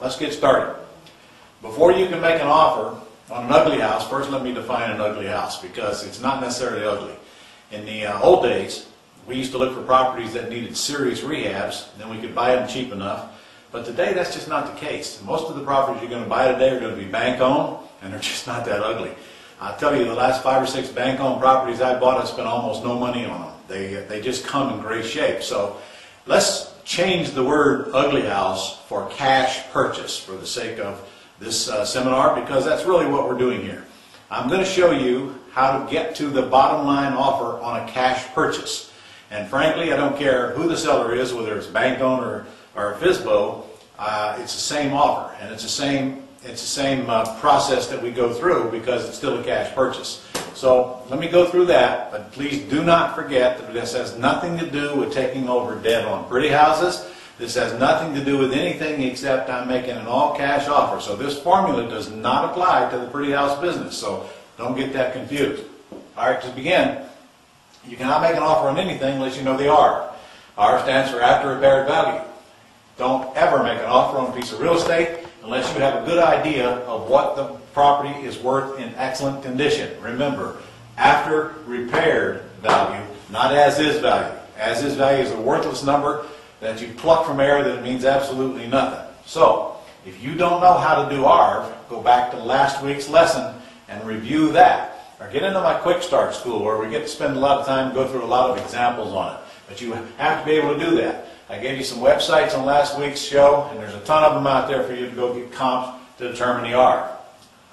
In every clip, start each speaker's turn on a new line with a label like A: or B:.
A: let's get started. Before you can make an offer on an ugly house, first let me define an ugly house, because it's not necessarily ugly. In the old days, we used to look for properties that needed serious rehabs, and then we could buy them cheap enough. But today, that's just not the case. Most of the properties you're going to buy today are going to be bank-owned, and they're just not that ugly. I'll tell you, the last 5 or 6 bank-owned properties I bought, I spent almost no money on them. They just come in great shape. So let's change the word ugly house for cash purchase for the sake of this seminar, because that's really what we're doing here. I'm going to show you how to get to the bottom line offer on a cash purchase. And frankly, I don't care who the seller is, whether it's bank-owned or a FSBO, it's the same offer, and it's the same process that we go through, because it's still a cash purchase. So let me go through that, but please do not forget that this has nothing to do with taking over debt on pretty houses. This has nothing to do with anything except I'm making an all-cash offer. So this formula does not apply to the pretty house business, so don't get that confused. All right, to begin, you cannot make an offer on anything unless you know the R. R stands for after repaired value. Don't ever make an offer on a piece of real estate unless you have a good idea of what the property is worth in excellent condition. Remember, after repaired value, not as-is value. As-is value is a worthless number that you pluck from air that it means absolutely nothing. So, if you don't know how to do ARV, go back to last week's lesson and review that. Or get into my Quick Start School, where we get to spend a lot of time and go through a lot of examples on it. But you have to be able to do that. I gave you some websites on last week's show, and there's a ton of them out there for you to go get comps to determine the ARV.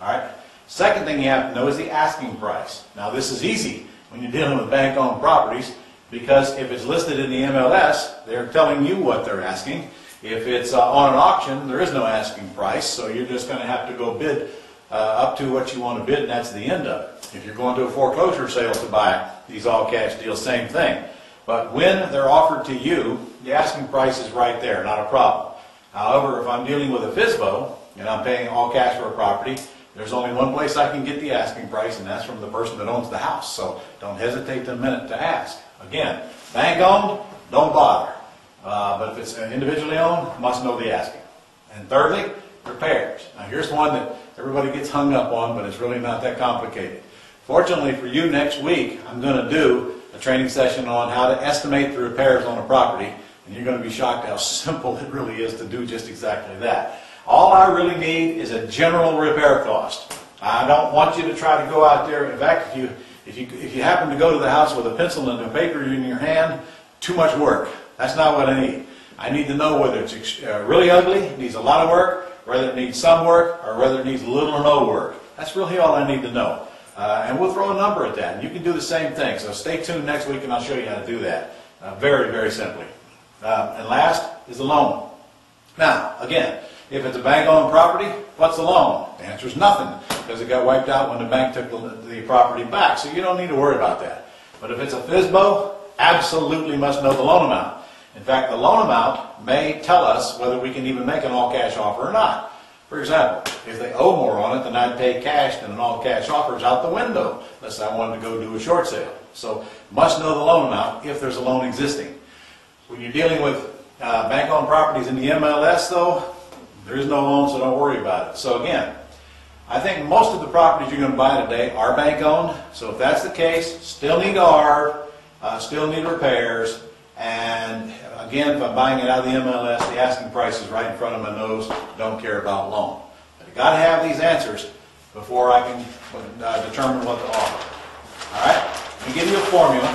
A: Alright? Second thing you have to know is the asking price. Now this is easy when you're dealing with bank-owned properties, because if it's listed in the MLS, they're telling you what they're asking. If it's on an auction, there is no asking price, so you're just going to have to go bid up to what you want to bid, and that's the end of it. If you're going to a foreclosure sale to buy these all-cash deals, same thing. But when they're offered to you, the asking price is right there, not a problem. However, if I'm dealing with a FSBO and I'm paying all cash for a property, there's only one place I can get the asking price, and that's from the person that owns the house. So don't hesitate a minute to ask. Again, bank-owned, don't bother. But if it's individually owned, must know the asking. And thirdly, repairs. Now here's one that everybody gets hung up on, but it's really not that complicated. Fortunately for you, next week I'm going to do a training session on how to estimate the repairs on a property, and you're going to be shocked how simple it really is to do just exactly that. All I really need is a general repair cost. I don't want you to try to go out there. In fact, if you happen to go to the house with a pencil and a paper in your hand, too much work. That's not what I need. I need to know whether it's really ugly, needs a lot of work, whether it needs some work, or whether it needs little or no work. That's really all I need to know. And we'll throw a number at that, and you can do the same thing. So stay tuned next week, and I'll show you how to do that very, very simply. And last is the loan. Now, again, if it's a bank-owned property, what's the loan? The answer is nothing, because it got wiped out when the bank took the property back, so you don't need to worry about that. But if it's a FSBO, absolutely must know the loan amount. In fact, the loan amount may tell us whether we can even make an all-cash offer or not. For example, if they owe more on it than I'd pay cash, then an all-cash offer is out the window, unless I wanted to go do a short sale. So, must know the loan amount if there's a loan existing. When you're dealing with bank-owned properties in the MLS, though, there is no loan, so don't worry about it. So again, I think most of the properties you're going to buy today are bank-owned. So if that's the case, still need ARV, still need repairs, and again, if I'm buying it out of the MLS, the asking price is right in front of my nose. Don't care about loan. But I've got to have these answers before I can determine what to offer. All right? Let me give you a formula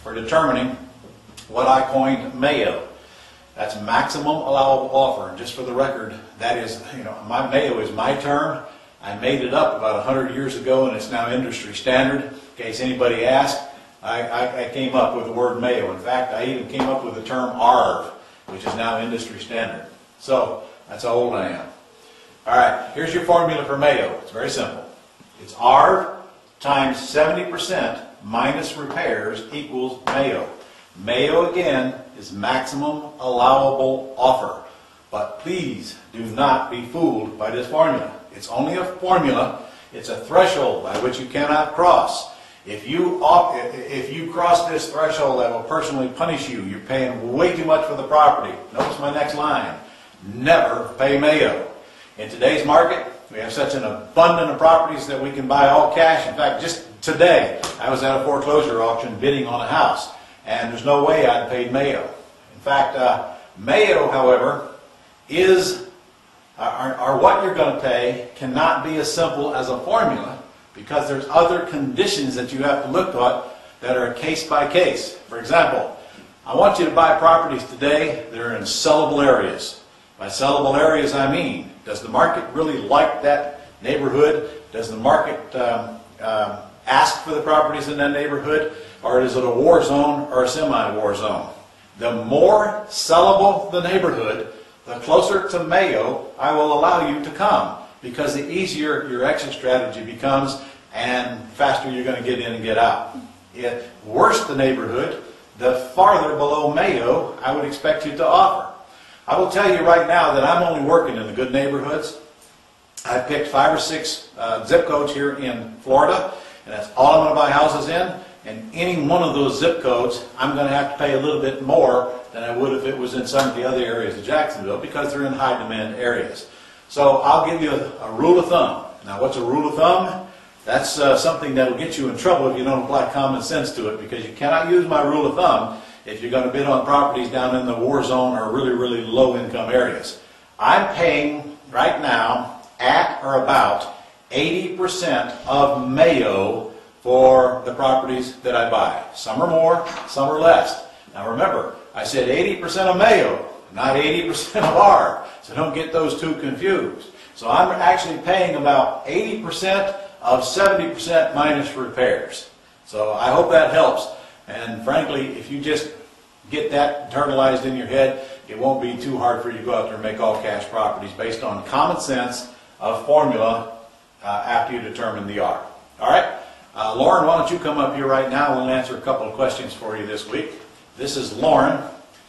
A: for determining what I coined MAYO. That's maximum allowable offer. And just for the record, that is, my MAYO is my term. I made it up about 100 years ago, and it's now industry standard. In case anybody asks, I came up with the word MAYO. In fact, I even came up with the term ARV, which is now industry standard. So, that's how old I am. All right, here's your formula for MAYO. It's very simple. It's ARV times 70% minus repairs equals MAYO. MAYO, again, is maximum allowable offer. But please do not be fooled by this formula. It's only a formula. It's a threshold by which you cannot cross. If you cross this threshold, I will personally punish you. You're paying way too much for the property. Notice my next line. never pay Mayo. In today's market, we have such an abundance of properties that we can buy all cash. In fact, just today, I was at a foreclosure auction bidding on a house, and there's no way I'd paid Mayo. In fact, Mayo, however, what you're going to pay cannot be as simple as a formula, because there's other conditions that you have to look at that are case by case. For example, I want you to buy properties today that are in sellable areas. By sellable areas, I mean, does the market really like that neighborhood? Does the market ask for the properties in that neighborhood? Or is it a war zone or a semi-war zone? The more sellable the neighborhood, the closer to Mayo I will allow you to come, because the easier your exit strategy becomes and faster you're going to get in and get out. The worse the neighborhood, the farther below Mayo I would expect you to offer. I will tell you right now that I'm only working in the good neighborhoods. I picked 5 or 6 zip codes here in Florida, and that's all I'm going to buy houses in. And any one of those zip codes, I'm going to have to pay a little bit more than I would if it was in some of the other areas of Jacksonville, because they're in high demand areas. So I'll give you a rule of thumb. Now, what's a rule of thumb? That's something that will get you in trouble if you don't apply common sense to it, because you cannot use my rule of thumb if you're going to bid on properties down in the war zone or really, really low income areas. I'm paying right now at or about 80% of Mayo for the properties that I buy. Some are more, some are less. Now remember, I said 80% of Mayo, not 80% of R, so don't get those two confused. So I'm actually paying about 80% of 70% minus repairs. So I hope that helps. And frankly, if you just get that internalized in your head, it won't be too hard for you to go out there and make all cash properties based on common sense of formula after you determine the R. All right? Lauren, why don't you come up here right now? We'll answer a couple of questions for you this week. This is Lauren.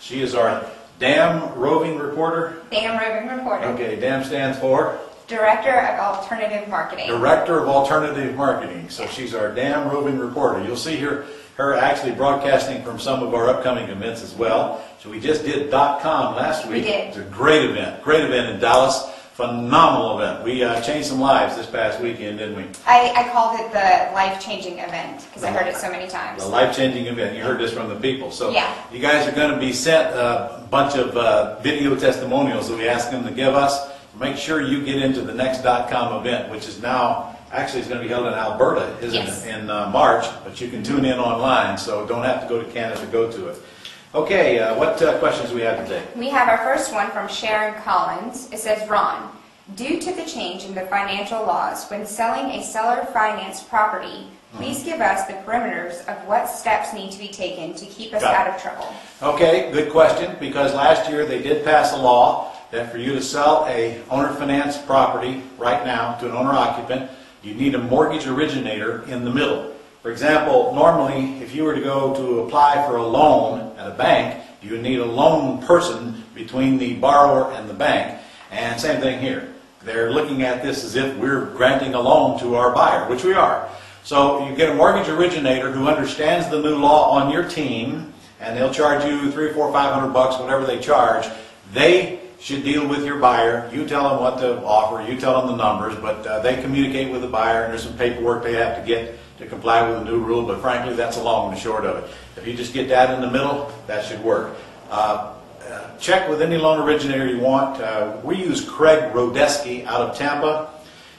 A: She is our DAM roving reporter.
B: DAM roving reporter.
A: Okay, DAM stands for?
B: Director of Alternative Marketing.
A: Director of Alternative Marketing. So she's our DAM roving reporter. You'll see her actually broadcasting from some of our upcoming events as well. So we just did .com last week.
B: We did.
A: It's a great event in Dallas. Phenomenal event. We changed some lives this past weekend, didn't we?
B: I called it the life-changing event because I heard it so many times.
A: The life-changing event. You heard this from the people. So
B: yeah.
A: You guys are going to be sent a bunch of video testimonials that we asked them to give us. Make sure you get into the next .com event, which is now, actually it's going to be held in Alberta, isn't
B: yes.
A: it, in March, but you can tune in online, so don't have to go to Canada to go to it. Okay, what questions do we have today?
B: We have our first one from Sharon Collins. It says, Ron, due to the change in the financial laws when selling a seller-financed property, please give us the perimeters of what steps need to be taken to keep us out of trouble.
A: Okay, good question, because last year they did pass a law that for you to sell a owner-financed property right now to an owner-occupant, you need a mortgage originator in the middle. For example, normally if you were to go to apply for a loan at a bank, you would need a loan person between the borrower and the bank. And same thing here. They're looking at this as if we're granting a loan to our buyer, which we are. So you get a mortgage originator who understands the new law on your team, and they'll charge you $300, $400, $500, whatever they charge. They should deal with your buyer. You tell them what to offer, you tell them the numbers, but they communicate with the buyer, and there's some paperwork they have to get to comply with the new rule, but frankly, that's the long and the short of it. If you just get that in the middle, that should work. Check with any loan originator you want. We use Craig Rodeski out of Tampa,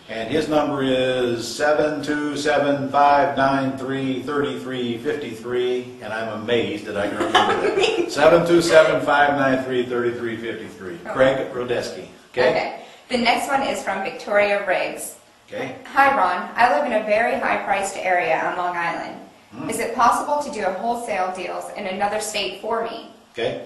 A: and his number is 727-593-3353, and I'm amazed that I can remember that. 727-593-3353. Craig Rodeski. Okay?
B: The next one is from Victoria Riggs.
A: Okay.
B: Hi, Ron. I live in a very high-priced area on Long Island. Is it possible to do a wholesale deals in another state for me?
A: Okay.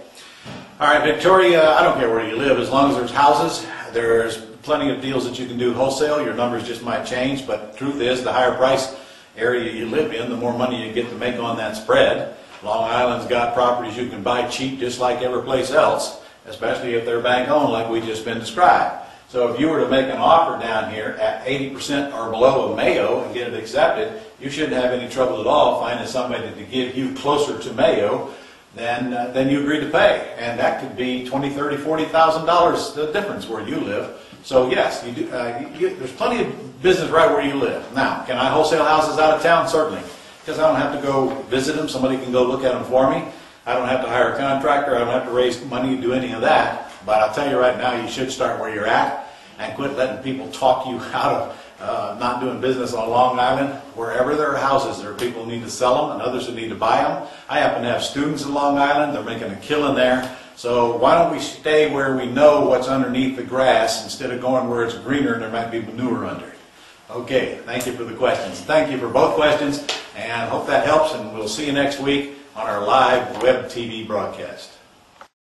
A: All right, Victoria, I don't care where you live. As long as there's houses, there's plenty of deals that you can do wholesale. Your numbers just might change, but the truth is the higher price area you live in, the more money you get to make on that spread. Long Island's got properties you can buy cheap just like every place else, especially if they're bank-owned like we just been described. So if you were to make an offer down here at 80% or below of Mayo and get it accepted, you shouldn't have any trouble at all finding somebody to give you closer to Mayo. then you agree to pay. And that could be $20,000, $30,000, $40,000 the difference where you live. So yes, you do, there's plenty of business right where you live. Now, can I wholesale houses out of town? Certainly. Because I don't have to go visit them. Somebody can go look at them for me. I don't have to hire a contractor. I don't have to raise money to do any of that. But I'll tell you right now, you should start where you're at and quit letting people talk you out of not doing business on Long Island. Wherever there are houses, there are people who need to sell them and others who need to buy them. I happen to have students in Long Island. They're making a killing there. So why don't we stay where we know what's underneath the grass instead of going where it's greener and there might be manure under it. Okay, thank you for the questions. Thank you for both questions, and hope that helps, and we'll see you next week on our live web TV broadcast.